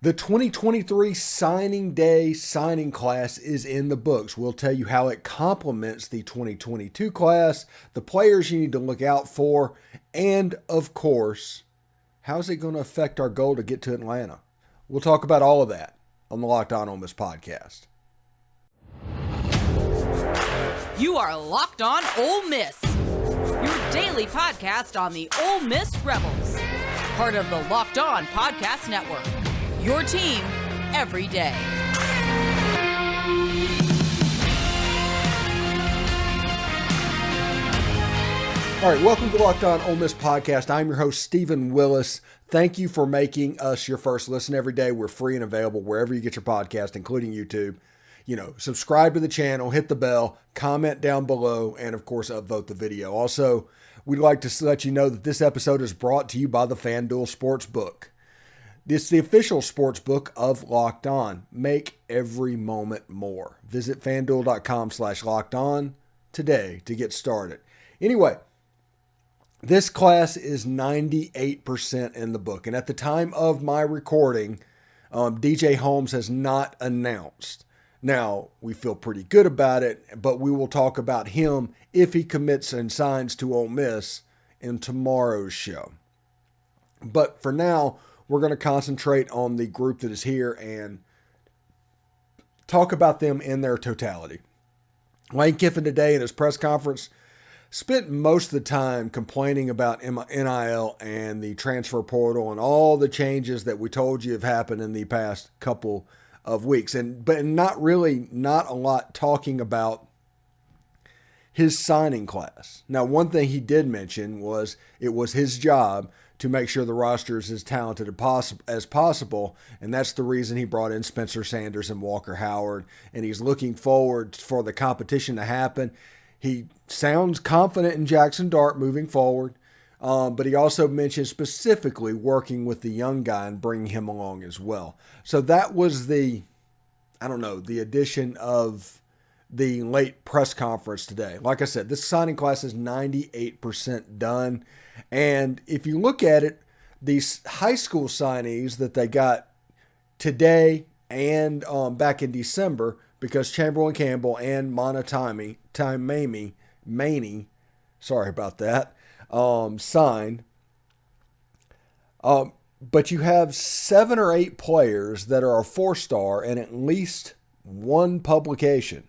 The 2023 signing day signing class is in the books. We'll tell you how it complements the 2022 class, the players you need to look out for, and of course, how's it going to affect our goal to get to Atlanta? We'll talk about all of that on the Locked On Ole Miss podcast. You are Locked On Ole Miss, your daily podcast on the Ole Miss Rebels, part of the Locked On Podcast Network. Your team every day. All right, welcome to Locked On Ole Miss podcast. I'm your host, Stephen Willis. Thank you for making us your first listen every day. We're free and available wherever you get your podcast, including YouTube. Subscribe to the channel, hit the bell, comment down below, and of course, upvote the video. Also, we'd like to let you know that this episode is brought to you by the FanDuel Sportsbook. It's the official sports book of Locked On. Make every moment more. Visit fanduel.com/lockedon today to get started. Anyway, this class is 98% in the book. And at the time of my recording, DJ Holmes has not announced. Now, we feel pretty good about it, but we will talk about him if he commits and signs to Ole Miss in tomorrow's show. But for now, we're going to concentrate on the group that is here and talk about them in their totality. Lane Kiffin today in his press conference spent most of the time complaining about NIL and the transfer portal and all the changes that we told you have happened in the past couple of weeks. But not a lot talking about his signing class. Now, one thing he did mention was it was his job to make sure the roster is as talented as possible, and that's the reason he brought in Spencer Sanders and Walker Howard, and he's looking forward for the competition to happen. He sounds confident in Jackson Dart moving forward, but he also mentioned specifically working with the young guy and bringing him along as well. So that was the addition of the late press conference today. Like I said, this signing class is 98% done. And if you look at it, these high school signees that they got today and back in December, because Chamberlain Campbell and Maney, sorry about that, signed. But you have 7 or 8 players that are a 4-star and at least one publication.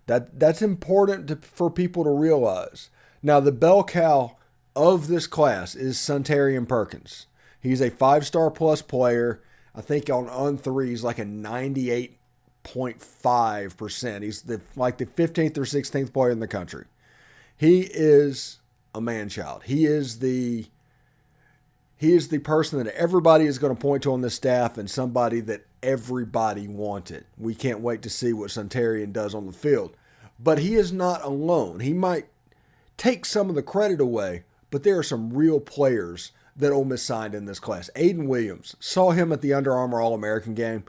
That's important for people to realize. Now, the bell cow of this class is Suntarine Perkins. He's a 5-star plus player. I think on 3 he's like a 98.5%. He's like the 15th or 16th player in the country. He is a man-child. He is the person that everybody is going to point to on this staff and somebody that everybody wanted. We can't wait to see what Suntarine does on the field. But he is not alone. He might take some of the credit away, but there are some real players that Ole Miss signed in this class. Ayden Williams, saw him at the Under Armour All-American game.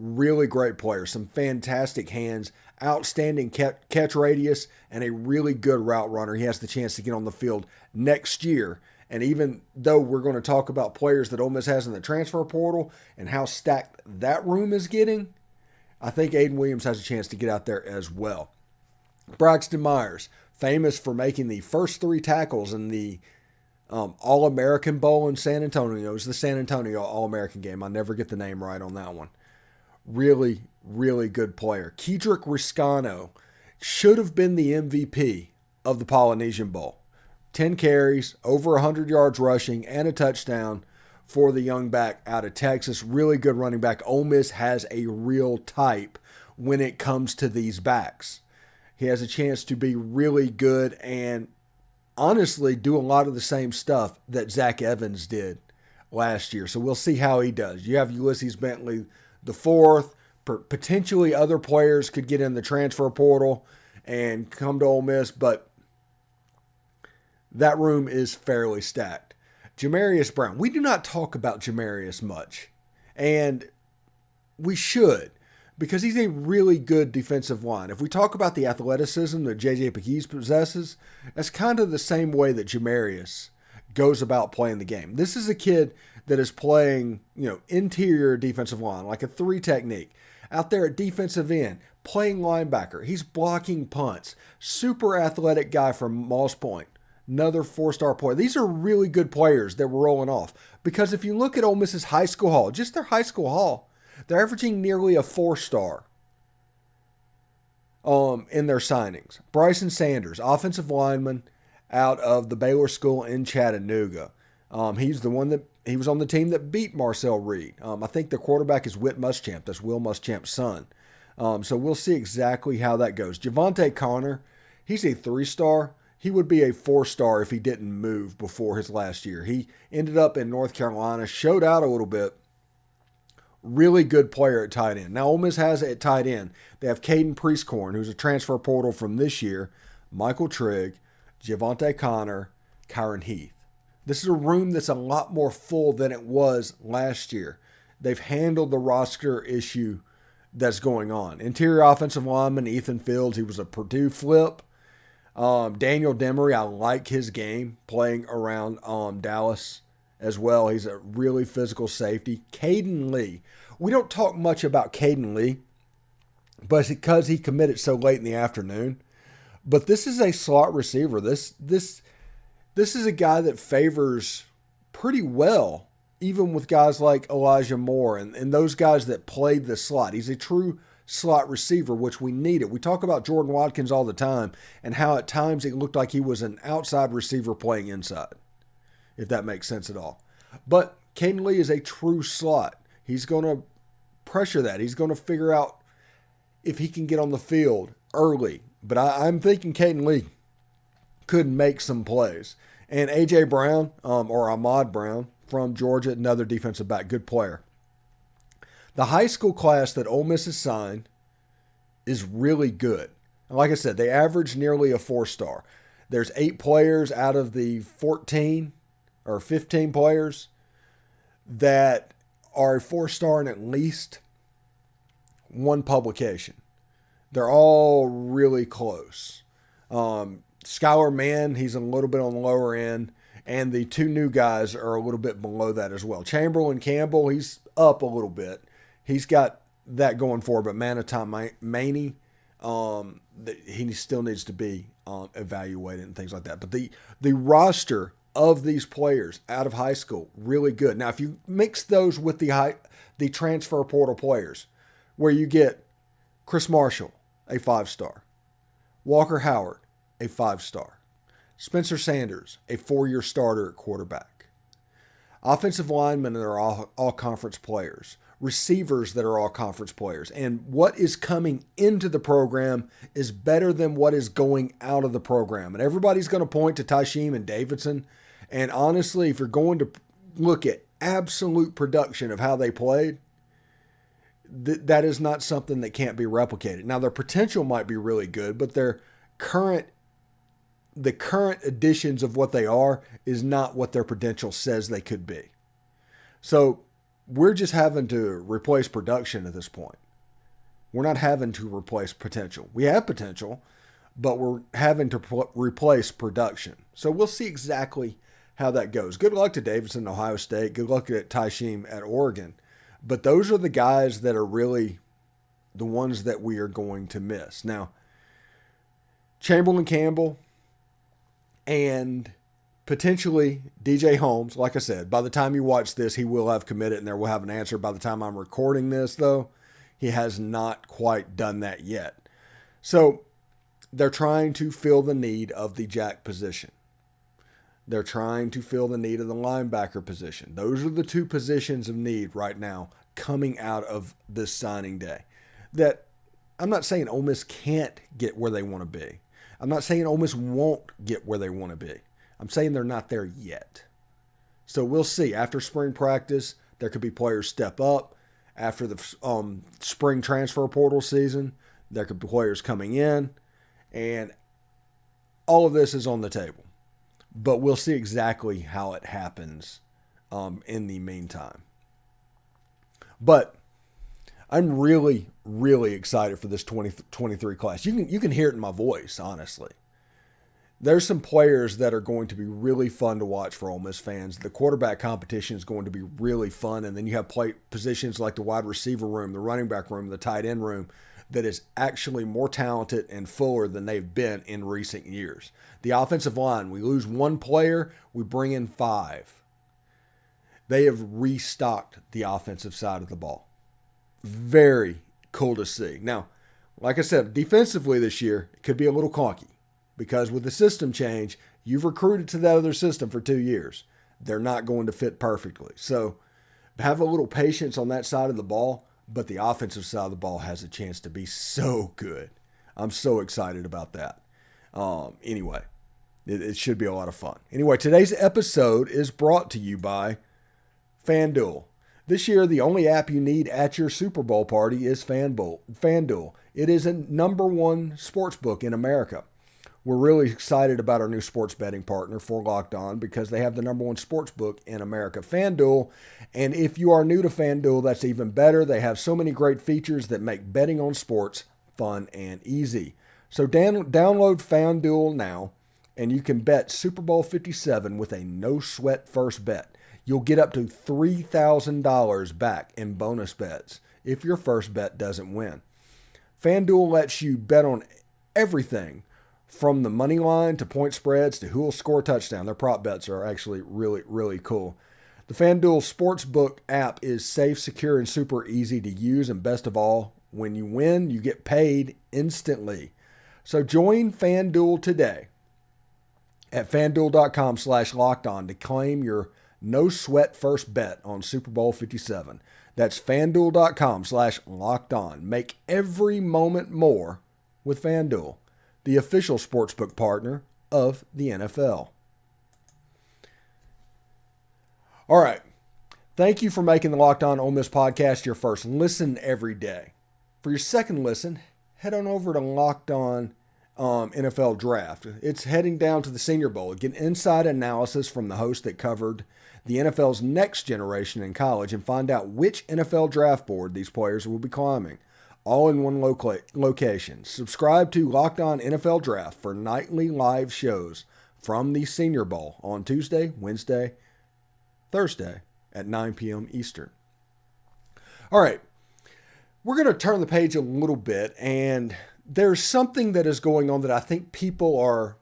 Really great player. Some fantastic hands, outstanding catch radius, and a really good route runner. He has the chance to get on the field next year. And even though we're going to talk about players that Ole Miss has in the transfer portal and how stacked that room is getting, I think Ayden Williams has a chance to get out there as well. Braxton Myers, famous for making the first 3 tackles in the All-American Bowl in San Antonio. It was the San Antonio All-American game. I never get the name right on that one. Really, really good player. Kedrick Reescano should have been the MVP of the Polynesian Bowl. 10 carries, over 100 yards rushing, and a touchdown for the young back out of Texas. Really good running back. Ole Miss has a real type when it comes to these backs. He has a chance to be really good and honestly do a lot of the same stuff that Zach Evans did last year. So we'll see how he does. You have Ulysses Bentley the 4th. Potentially other players could get in the transfer portal and come to Ole Miss, but that room is fairly stacked. Jamarius Brown. We do not talk about Jamarius much, and we should, because he's a really good defensive line. If we talk about the athleticism that J.J. Pegues possesses, that's kind of the same way that Jamarius goes about playing the game. This is a kid that is playing, interior defensive line, like a 3 technique. Out there at defensive end, playing linebacker. He's blocking punts. Super athletic guy from Moss Point. Another 4-star player. These are really good players that we're rolling off. Because if you look at Ole Miss's high school haul, just their high school haul, they're averaging nearly a 4-star in their signings. Bryson Sanders, offensive lineman out of the Baylor School in Chattanooga. He was on the team that beat Marcel Reed. I think the quarterback is Whit Muschamp. That's Will Muschamp's son. So we'll see exactly how that goes. Javante Connor, he's a 3-star. He would be a 4-star if he didn't move before his last year. He ended up in North Carolina, showed out a little bit. Really good player at tight end. Now, Ole Miss has at tight end. They have Caden Priestcorn, who's a transfer portal from this year, Michael Trigg, Javante Connor, Kyron Heath. This is a room that's a lot more full than it was last year. They've handled the roster issue that's going on. Interior offensive lineman Ethan Fields, he was a Purdue flip. Daniel Demery, I like his game playing around Dallas as well. He's a really physical safety. Caden Lee. We don't talk much about Caden Lee, but it's because he committed so late in the afternoon. But this is a slot receiver. This is a guy that favors pretty well, even with guys like Elijah Moore and those guys that played the slot. He's a true slot receiver, which we need it. We talk about Jordan Watkins all the time and how at times it looked like he was an outside receiver playing inside, if that makes sense at all. But Caden Lee is a true slot. He's going to pressure that. He's going to figure out if he can get on the field early. But I'm thinking Caden Lee could make some plays. And A.J. Brown, or Ahmad Brown from Georgia, another defensive back, good player. The high school class that Ole Miss has signed is really good. And like I said, they average nearly a 4-star. There's 8 players out of the 14 or 15 players that are a 4-star in at least one publication. They're all really close. Skylar Mann, he's a little bit on the lower end, and the 2 new guys are a little bit below that as well. Chamberlain Campbell, he's up a little bit. He's got that going for him, but Manitou Maney, he still needs to be evaluated and things like that. But the roster of these players out of high school, really good. Now, if you mix those with the transfer portal players, where you get Chris Marshall, a 5-star, Walker Howard, a 5-star, Spencer Sanders, a 4-year starter at quarterback, offensive linemen that are all conference players, receivers that are all conference players. And what is coming into the program is better than what is going out of the program. And everybody's going to point to Tysheem and Davidson. And honestly, if you're going to look at absolute production of how they played, that is not something that can't be replicated. Now, their potential might be really good, but the current additions of what they are is not what their potential says they could be. So we're just having to replace production at this point. We're not having to replace potential. We have potential, but we're having to replace production. So we'll see exactly how that goes. Good luck to Davidson, Ohio State. Good luck at Tysheem at Oregon. But those are the guys that are really the ones that we are going to miss. Now, Chamberlain Campbell and potentially DJ Holmes, like I said, by the time you watch this, he will have committed and there will have an answer. By the time I'm recording this, though, he has not quite done that yet. So they're trying to fill the need of the jack position. They're trying to fill the need of the linebacker position. Those are the 2 positions of need right now coming out of this signing day. That I'm not saying Ole Miss can't get where they want to be. I'm not saying Ole Miss won't get where they want to be. I'm saying they're not there yet. So we'll see. After spring practice, there could be players step up. After the spring transfer portal season, there could be players coming in. And all of this is on the table. But we'll see exactly how it happens in the meantime. But I'm really, really excited for this 2023 class. You can hear it in my voice, honestly. There's some players that are going to be really fun to watch for Ole Miss fans. The quarterback competition is going to be really fun. And then you have positions like the wide receiver room, the running back room, the tight end room that is actually more talented and fuller than they've been in recent years. The offensive line, we lose one player, we bring in 5. They have restocked the offensive side of the ball. Very cool to see. Now, like I said, defensively this year, it could be a little clunky. Because with the system change, you've recruited to that other system for 2 years. They're not going to fit perfectly. So have a little patience on that side of the ball, but the offensive side of the ball has a chance to be so good. I'm so excited about that. Anyway, it should be a lot of fun. Anyway, today's episode is brought to you by FanDuel. This year, the only app you need at your Super Bowl party is FanDuel. It is a #1 sports book in America. We're really excited about our new sports betting partner for Locked On because they have the #1 sports book in America, FanDuel. And if you are new to FanDuel, that's even better. They have so many great features that make betting on sports fun and easy. So download FanDuel now, and you can bet Super Bowl 57 with a no-sweat first bet. You'll get up to $3,000 back in bonus bets if your first bet doesn't win. FanDuel lets you bet on everything from the money line to point spreads to who will score a touchdown. Their prop bets are actually really, really cool. The FanDuel Sportsbook app is safe, secure, and super easy to use. And best of all, when you win, you get paid instantly. So join FanDuel today at FanDuel.com/lockedon to claim your no-sweat first bet on Super Bowl 57. That's FanDuel.com/lockedon. Make every moment more with FanDuel, the official sportsbook partner of the NFL. All right. Thank you for making the Locked On Ole Miss podcast your first listen every day. For your second listen, head on over to Locked On NFL Draft. It's heading down to the Senior Bowl. Get inside analysis from the host that covered the NFL's next generation in college and find out which NFL draft board these players will be climbing. All in one location. Subscribe to Locked On NFL Draft for nightly live shows from the Senior Bowl on Tuesday, Wednesday, Thursday at 9 p.m. Eastern. All right, we're going to turn the page a little bit, and there's something that is going on that I think people are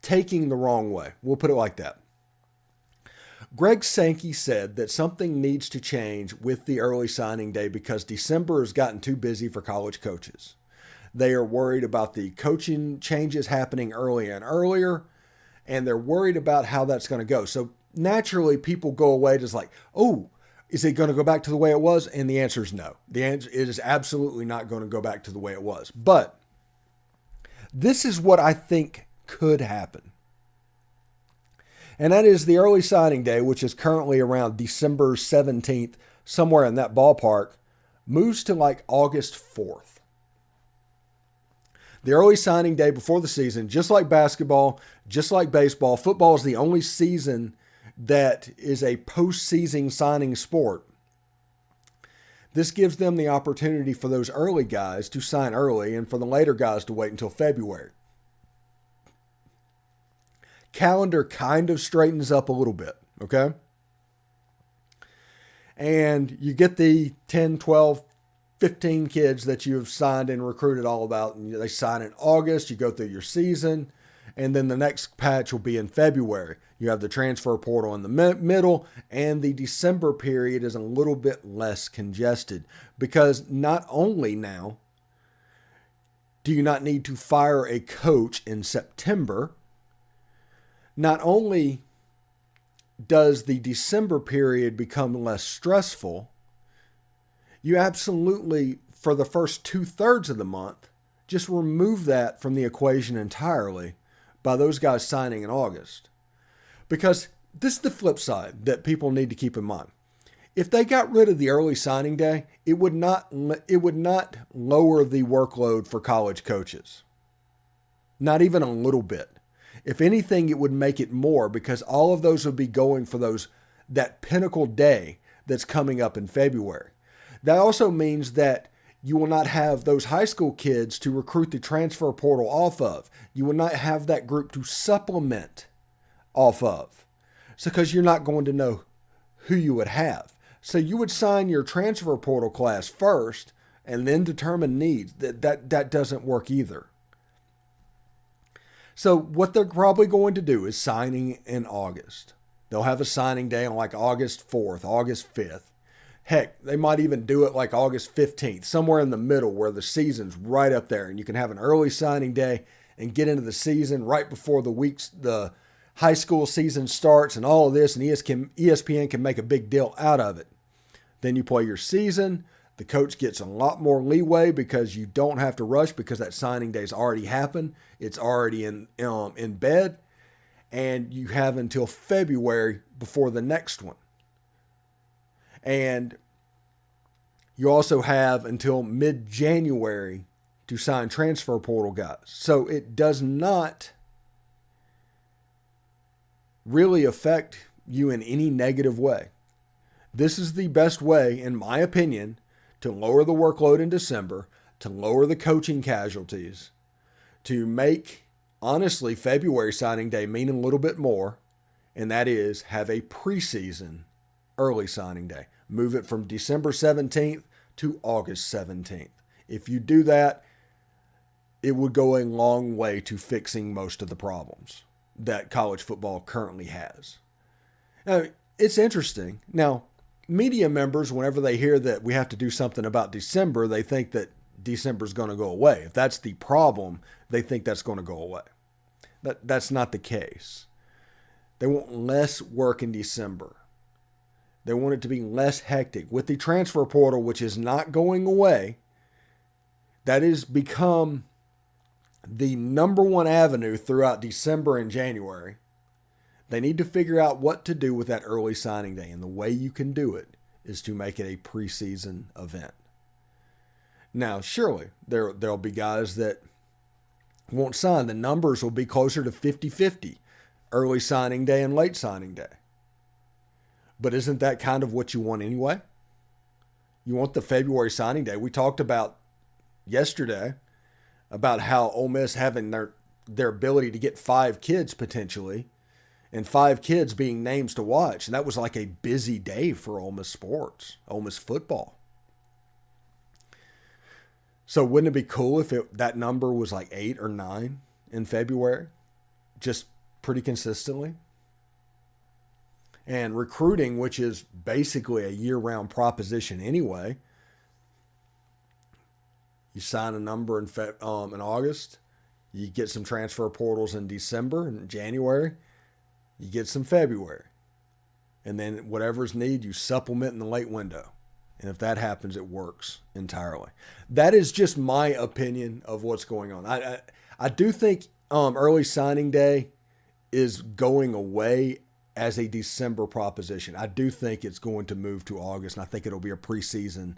taking the wrong way. We'll put it like that. Greg Sankey said that something needs to change with the early signing day because December has gotten too busy for college coaches. They are worried about the coaching changes happening earlier and earlier, and they're worried about how that's going to go. So naturally, people go away just like, oh, is it going to go back to the way it was? And the answer is no. The answer it is absolutely not going to go back to the way it was. But this is what I think could happen. And that is the early signing day, which is currently around December 17th, somewhere in that ballpark, moves to like August 4th. The early signing day before the season, just like basketball, just like baseball, football is the only season that is a postseason signing sport. This gives them the opportunity for those early guys to sign early and for the later guys to wait until February. Calendar kind of straightens up a little bit, okay? And you get the 10, 12, 15 kids that you've signed and recruited all about, and they sign in August, you go through your season, and then the next patch will be in February. You have the transfer portal in the middle, and the December period is a little bit less congested because not only now do you not need to fire a coach in September, not only does the December period become less stressful, you absolutely, for the first 2/3 of the month, just remove that from the equation entirely by those guys signing in August. Because this is the flip side that people need to keep in mind. If they got rid of the early signing day, it would not lower the workload for college coaches. Not even a little bit. If anything, it would make it more because all of those would be going for that pinnacle day that's coming up in February. That also means that You will not have those high school kids to recruit the transfer portal off of. You will not have that group to supplement off of. So because you're not going to know who you would have. So you would sign your transfer portal class first and then determine needs. That doesn't work either. So what they're probably going to do is signing in August. They'll have a signing day on like August 4th, August 5th. Heck, they might even do it like August 15th, somewhere in the middle where the season's right up there and you can have an early signing day and get into the season right before the high school season starts and all of this, and ESPN can make a big deal out of it. Then you play your season. The coach gets a lot more leeway because you don't have to rush because that signing day's already happened. It's already in bed, and you have until February before the next one. And you also have until mid-January to sign transfer portal guys. So it does not really affect you in any negative way. This is the best way, in my opinion, to lower the workload in December, to lower the coaching casualties, to make, honestly, February signing day mean a little bit more, and that is have a preseason early signing day. Move it from December 17th to August 17th. If you do that, it would go a long way to fixing most of the problems that college football currently has. Now, it's interesting. Now, media members, whenever they hear that we have to do something about December, they think that December is going to go away. If that's the problem, they think that's going to go away. That's not the case. They want less work in December. They want it to be less hectic. With the transfer portal, which is not going away, that has become the number one avenue throughout December and January. They need to figure out what to do with that early signing day. And the way you can do it is to make it a preseason event. Now, surely there'll be guys that won't sign. The numbers will be closer to 50-50, early signing day and late signing day. But isn't that kind of what you want anyway? You want the February signing day. We talked about yesterday about how Ole Miss having their ability to get 5 kids potentially, and 5 kids being names to watch. And that was like a busy day for Ole Miss sports, Ole Miss football. So wouldn't it be cool if that number was like 8 or 9 in February, just pretty consistently? And recruiting, which is basically a year-round proposition anyway, you sign a number in August, you get some transfer portals in December and January, you get some February. And then whatever's needed, you supplement in the late window. And if that happens, it works entirely. That is just my opinion of what's going on. I do think early signing day is going away as a December proposition. I do think it's going to move to August, and I think it'll be a preseason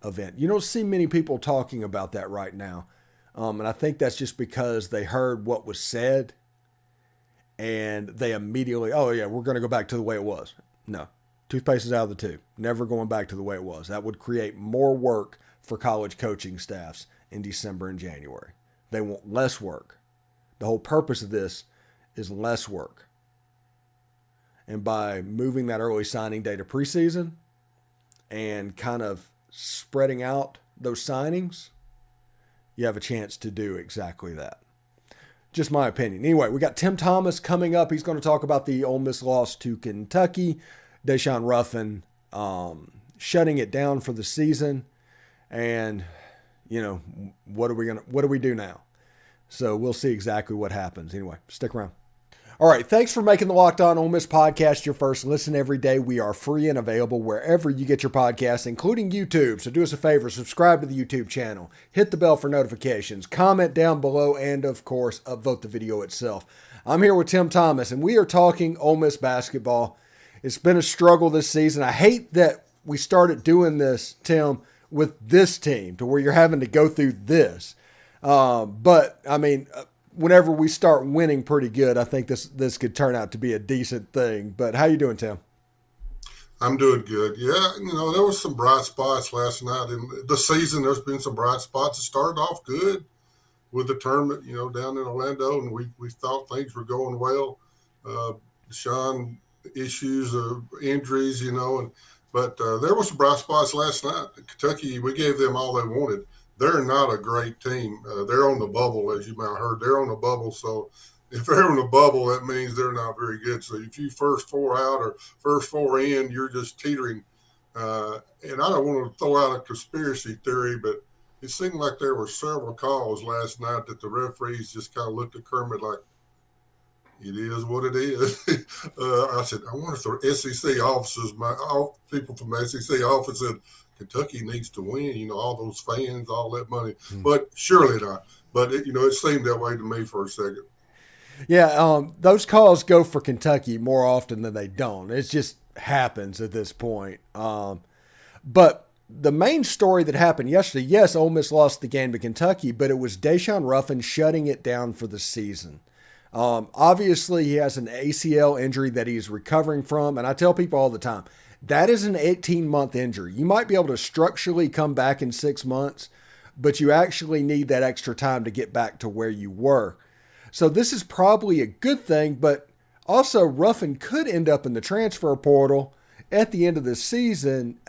event. You don't see many people talking about that right now. And I think that's just because they heard what was said and they immediately, oh yeah, we're going to go back to the way it was. No, toothpaste is out of the tube. Never going back to the way it was. That would create more work for college coaching staffs in December and January. They want less work. The whole purpose of this is less work. And by moving that early signing day to preseason and kind of spreading out those signings, you have a chance to do exactly that. Just my opinion. Anyway, we got Tim Thomas coming up. He's going to talk about the Ole Miss loss to Kentucky. Deshawn Ruffin shutting it down for the season. And, you know, what do we do now? So we'll see exactly what happens. Anyway, stick around. All right, thanks for making the Locked On Ole Miss podcast your first listen every day. We are free and available wherever you get your podcasts, including YouTube. So do us a favor, subscribe to the YouTube channel, hit the bell for notifications, comment down below, and of course, upvote the video itself. I'm here with Tim Thomas, and we are talking Ole Miss basketball. It's been a struggle this season. I hate that we started doing this, Tim, with this team, to where you're having to go through this. But, I mean, whenever we start winning pretty good, I think this could turn out to be a decent thing. But how you doing, Tim? I'm doing good. Yeah, there was some bright spots last night in the season. There's been some bright spots. It started off good with the tournament, down in Orlando, and we thought things were going well. Deshawn issues, injuries, but there was some bright spots last night. Kentucky, we gave them all they wanted. They're not a great team. They're on the bubble, as you might have heard. They're on the bubble, so if they're on the bubble, that means they're not very good. So if you first four out or first four in, you're just teetering. And I don't want to throw out a conspiracy theory, but it seemed like there were several calls last night that the referees just kind of looked at Kermit like, it is what it is. I said, I wonder if the SEC officers, people from the SEC office said, Kentucky needs to win, all those fans, all that money. But surely not. But, it seemed that way to me for a second. Yeah, those calls go for Kentucky more often than they don't. It just happens at this point. But the main story that happened yesterday, yes, Ole Miss lost the game to Kentucky, but it was Deshawn Ruffin shutting it down for the season. Obviously, he has an ACL injury that he's recovering from, and I tell people all the time, that is an 18-month injury. You might be able to structurally come back in 6 months, but you actually need that extra time to get back to where you were. So this is probably a good thing, but also Ruffin could end up in the transfer portal at the end of the season.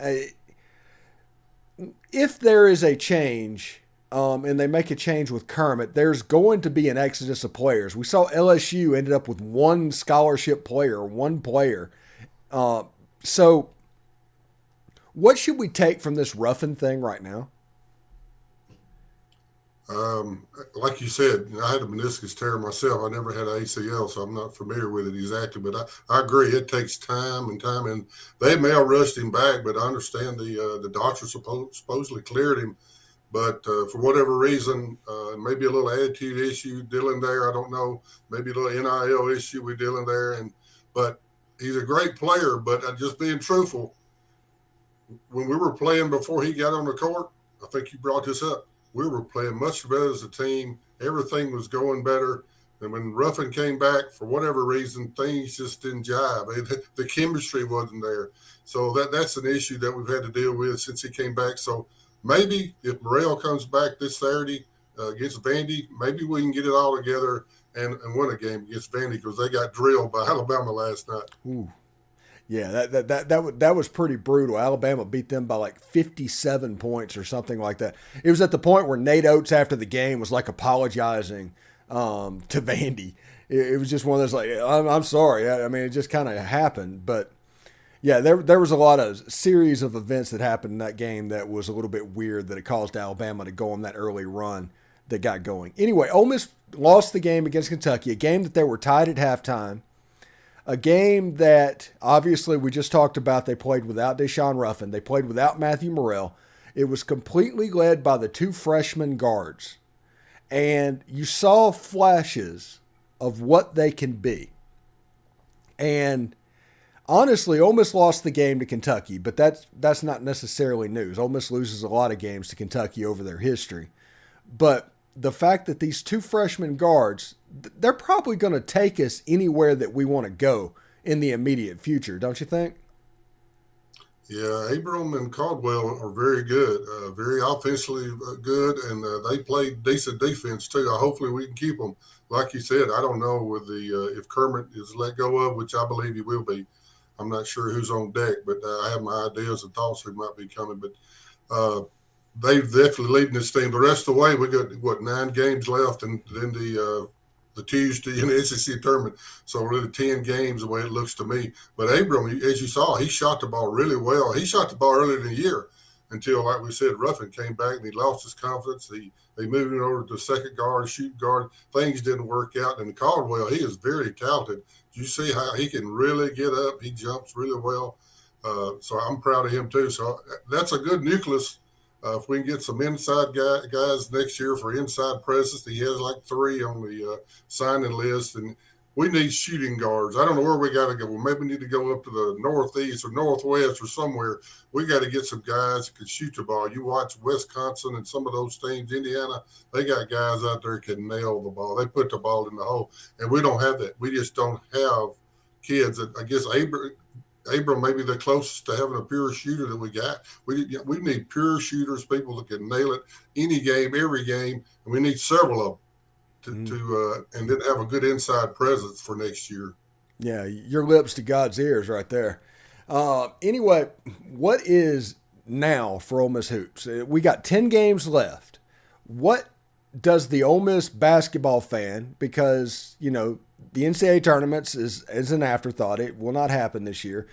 If there is a change, and they make a change with Kermit, there's going to be an exodus of players. We saw LSU ended up with one scholarship player, one player. So what should we take from this Ruffin thing right now? Like you said, I had a meniscus tear myself. I never had an ACL, so I'm not familiar with it exactly. But I agree, it takes time, and they may have rushed him back. But I understand the doctor supposedly cleared him. But for whatever reason, maybe a little attitude issue dealing there. I don't know. Maybe a little NIL issue with dealing there. But he's a great player. But just being truthful, when we were playing before he got on the court, I think you brought this up. We were playing much better as a team. Everything was going better. And when Ruffin came back, for whatever reason, things just didn't jive. The chemistry wasn't there. So that's an issue that we've had to deal with since he came back. So maybe if Morrell comes back this Saturday against Vandy, maybe we can get it all together and win a game against Vandy because they got drilled by Alabama last night. Ooh. Yeah, that was pretty brutal. Alabama beat them by like 57 points or something like that. It was at the point where Nate Oates after the game was like apologizing to Vandy. It was just one of those like, I'm sorry. I mean, it just kind of happened. But yeah, there was a lot of series of events that happened in that game that was a little bit weird that it caused Alabama to go on that early run that got going. Anyway, Ole Miss lost the game against Kentucky, a game that they were tied at halftime. A game that, obviously, we just talked about, they played without Deshawn Ruffin. They played without Matthew Morrell. It was completely led by the two freshman guards. And you saw flashes of what they can be. And honestly, Ole Miss lost the game to Kentucky, but that's not necessarily news. Ole Miss loses a lot of games to Kentucky over their history. But the fact that these two freshman guards, they're probably going to take us anywhere that we want to go in the immediate future, don't you think? Yeah, Abram and Caldwell are very good, very offensively good, and they play decent defense too. Hopefully we can keep them. Like you said, I don't know with if Kermit is let go of, which I believe he will be. I'm not sure who's on deck, but I have my ideas and thoughts who might be coming. But they're definitely leading this team. The rest of the way, we got 9 games left, and then the Tuesday in the SEC tournament. So really 10 games the way it looks to me. But Abram, as you saw, he shot the ball really well. He shot the ball earlier in the year until, like we said, Ruffin came back and he lost his confidence. They moved him over to the second guard, shooting guard. Things didn't work out. And Caldwell, he is very talented. You see how he can really get up. He jumps really well. So I'm proud of him too. So that's a good nucleus. If we can get some inside guys next year for inside presence, he has like 3 on the signing list, and we need shooting guards. I don't know where we got to go. Well, maybe we need to go up to the northeast or northwest or somewhere. We got to get some guys that can shoot the ball. You watch Wisconsin and some of those teams, Indiana, they got guys out there that can nail the ball. They put the ball in the hole, and we don't have that. We just don't have kids. I guess Abram may be the closest to having a pure shooter that we got. We need pure shooters, people that can nail it any game, every game, and we need several of them and then have a good inside presence for next year. Yeah, your lips to God's ears right there. Anyway, what is now for Ole Miss hoops? We got 10 games left. What does the Ole Miss basketball fan, because, you know, the NCAA tournaments is an afterthought. It will not happen this year.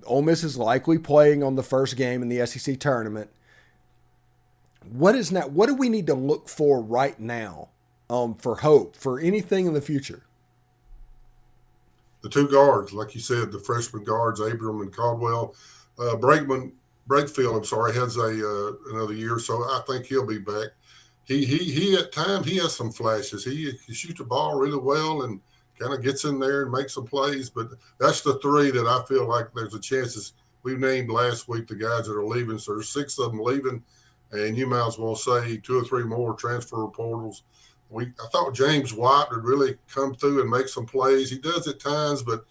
Ole Miss is likely playing on the first game in the SEC tournament. What do we need to look for right now for hope, for anything in the future? The two guards, like you said, the freshman guards, Abram and Caldwell. Brakefield, has another year, so I think he'll be back. He at times he has some flashes. He shoots the ball really well and kind of gets in there and makes some plays. But that's the three that I feel like there's a chances. We named last week the guys that are leaving, so there's 6 of them leaving, and you might as well say 2 or 3 more transfer portals. I thought James White would really come through and make some plays. He does at times, but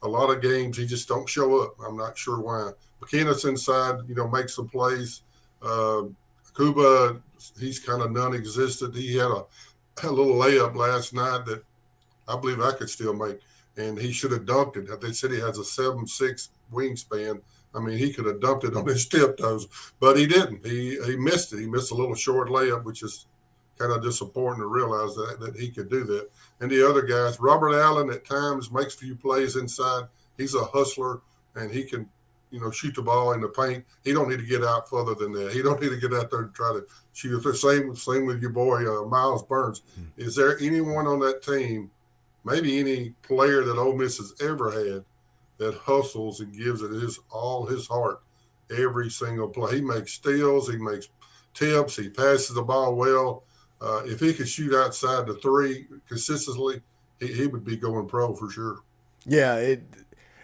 a lot of games he just don't show up. I'm not sure why. McKenna's inside, makes some plays. Kuba, he's kind of non-existent. He had a little layup last night that I believe I could still make, and he should have dunked it. They said he has a 7'6" wingspan. I mean, he could have dunked it on his tiptoes, but he didn't. He missed it. He missed a little short layup, which is kind of disappointing to realize that he could do that. And the other guys, Robert Allen at times makes a few plays inside. He's a hustler, and he can, shoot the ball in the paint. He don't need to get out further than that. He don't need to get out there and try to shoot. The same with your boy, Miles Burns. Is there anyone on that team, maybe any player that Ole Miss has ever had, that hustles and gives it all his heart every single play? He makes steals. He makes tips. He passes the ball well. If he could shoot outside the three consistently, he would be going pro for sure. Yeah,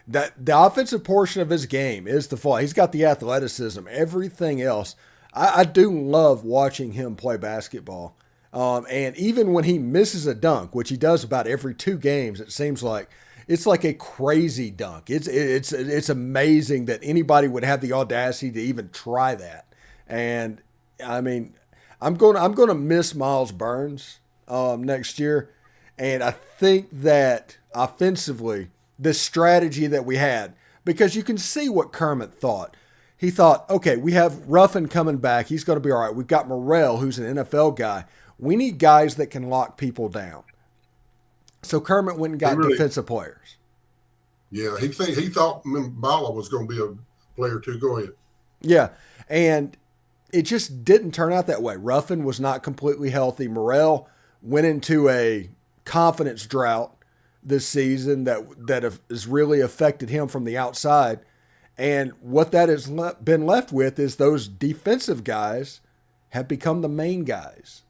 the offensive portion of his game is the fault. He's got the athleticism. Everything else, I do love watching him play basketball. And even when he misses a dunk, which he does about every 2 games, it seems like it's like a crazy dunk. It's amazing that anybody would have the audacity to even try that. And I mean, I'm going to miss Miles Burns next year, and I think that offensively, the strategy that we had, because you can see what Kermit thought. He thought, okay, we have Ruffin coming back. He's going to be all right. We've got Morrell, who's an NFL guy. We need guys that can lock people down. So Kermit went and got defensive players. Yeah, he thought Mbala was going to be a player too. Go ahead. Yeah, and it just didn't turn out that way. Ruffin was not completely healthy. Morrell went into a confidence drought this season that has really affected him from the outside. And what that has been left with is those defensive guys have become the main guys.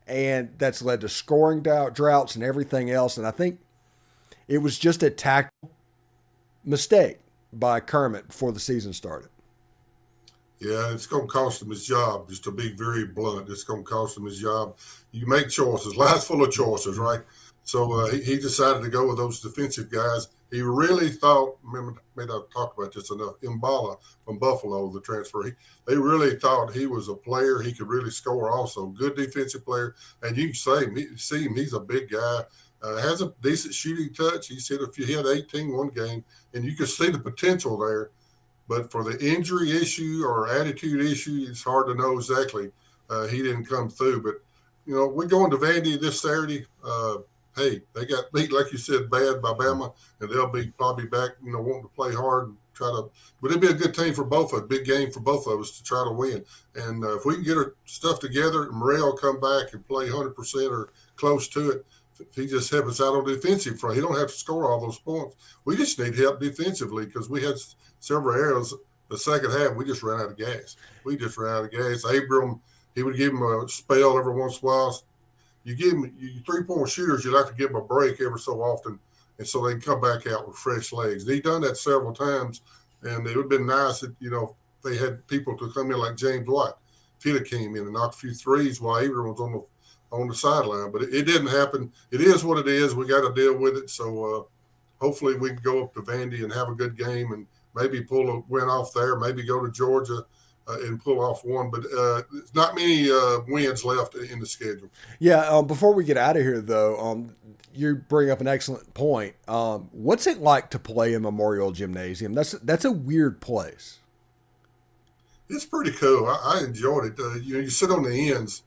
And that's led to scoring droughts and everything else. And I think it was just a tactical mistake by Kermit before the season started. Yeah, it's going to cost him his job, just to be very blunt. It's going to cost him his job. You make choices. Life's full of choices, right? So he decided to go with those defensive guys. He really thought, remember, I may not talk about this enough, Mbala from Buffalo, the transfer. They really thought he was a player. He could really score also. Good defensive player. And you can see him, he's a big guy. Has a decent shooting touch. He had 18 one game, and you could see the potential there. But for the injury issue or attitude issue, it's hard to know exactly. He didn't come through. But, we're going to Vandy this Saturday. Hey, they got beat, like you said, bad by Bama, and they'll be probably back, wanting to play hard and try to – but it'd be a good team for both of us, big game for both of us to try to win. And if we can get our stuff together and Morrell come back and play 100% or close to it, if he just helps us out on the defensive front. He don't have to score all those points. We just need help defensively because we had several errors the second half. We just ran out of gas. Abram, he would give him a spell every once in a while. You give them 3-point shooters, you like to give them a break every so often, and so they can come back out with fresh legs. And he's done that several times, and it would have been nice if, they had people to come in like James White. If he'd have came in and knocked a few threes while Abram was on the sideline. But it didn't happen. It is what it is. We got to deal with it. So hopefully we can go up to Vandy and have a good game and maybe pull a win off there, maybe go to Georgia and pull off one. But there's not many wins left in the schedule. Yeah. Before we get out of here, though, you bring up an excellent point. What's it like to play in Memorial Gymnasium? That's a weird place. It's pretty cool. I enjoyed it. You sit on the ends.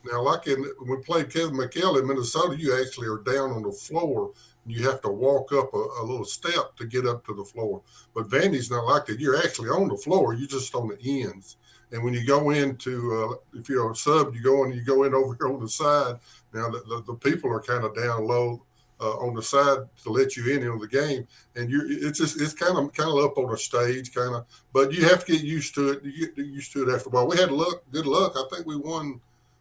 Now, like when we played Kevin McHale in Minnesota, you actually are down on the floor. And you have to walk up a little step to get up to the floor. But Vandy's not like that. You're actually on the floor. You're just on the ends. And when you go into, if you're a sub, you go in over here on the side. Now, the people are kind of down low on the side to let you in on the game. And it's kind of up on a stage, kind of. But you have to get used to it. You get used to it after a while. We had good luck. I think we won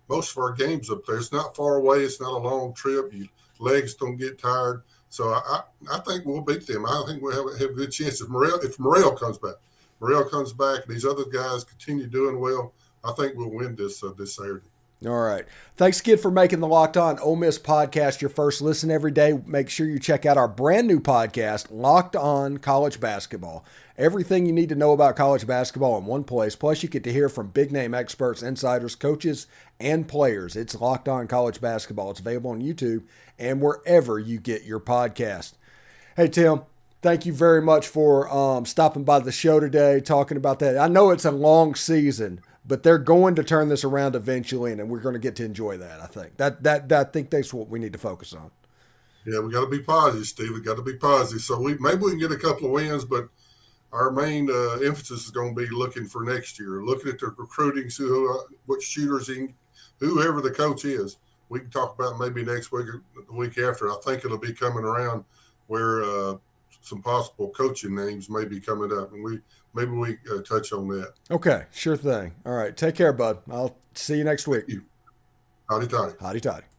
most of our games up there. It's not far away. It's not a long trip. Your legs don't get tired. So I think we'll beat them. I think we'll have a good chance if Morrell comes back. Morrell comes back, and these other guys continue doing well. I think we'll win this Saturday. All right. Thanks, Kid, for making the Locked On Ole Miss podcast your first listen every day. Make sure you check out our brand new podcast, Locked On College Basketball. Everything you need to know about college basketball in one place. Plus, you get to hear from big-name experts, insiders, coaches, and players. It's Locked On College Basketball. It's available on YouTube and wherever you get your podcast. Hey, Tim, thank you very much for stopping by the show today, talking about that. I know it's a long season, but they're going to turn this around eventually, and we're going to get to enjoy that, I think. I think that's what we need to focus on. Yeah, we got to be positive, Steve. We got to be positive. So maybe we can get a couple of wins, but our main emphasis is going to be looking for next year, looking at the recruiting, see what shooters, whoever the coach is. We can talk about maybe next week or the week after. I think it'll be coming around where some possible coaching names may be coming up, and maybe we touch on that. Okay, sure thing. All right, take care, bud. I'll see you next week. Howdy toddy. Howdy toddy.